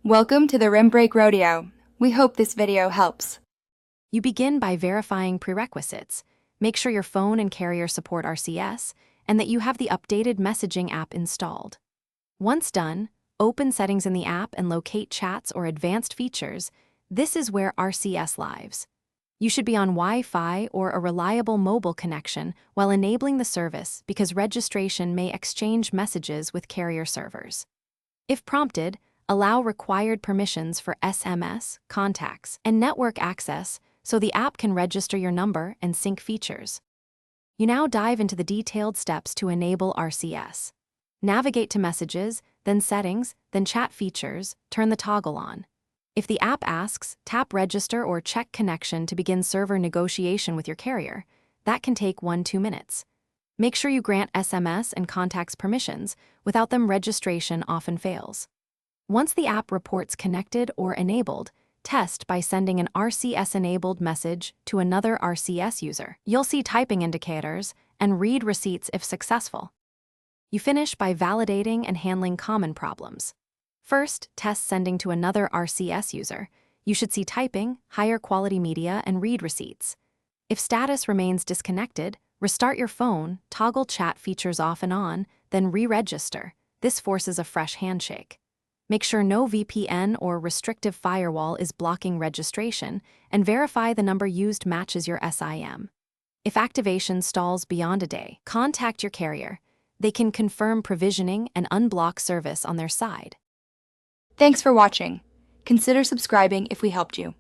Welcome to the Rim Break Rodeo. We hope this video helps. You begin by verifying prerequisites. Make sure your phone and carrier support RCS and that you have the updated messaging app installed. Once done, open settings in the app and locate chats or advanced features. This is where RCS lives. You should be on Wi-Fi or a reliable mobile connection while enabling the service because registration may exchange messages with carrier servers. If prompted, allow required permissions for SMS, contacts, and network access so the app can register your number and sync features. You now dive into the detailed steps to enable RCS. Navigate to Messages, then Settings, then Chat Features, turn the toggle on. If the app asks, tap Register or check connection to begin server negotiation with your carrier. That can take 1-2 minutes. Make sure you grant SMS and contacts permissions. Without them, registration often fails. Once the app reports connected or enabled, test by sending an RCS-enabled message to another RCS user. You'll see typing indicators and read receipts if successful. You finish by validating and handling common problems. First, test sending to another RCS user. You should see typing, higher quality media, and read receipts. If status remains disconnected, restart your phone, toggle chat features off and on, then re-register. This forces a fresh handshake. Make sure no VPN or restrictive firewall is blocking registration, and verify the number used matches your SIM. If activation stalls beyond a day, contact your carrier. They can confirm provisioning and unblock service on their side. Thanks for watching. Consider subscribing if we helped you.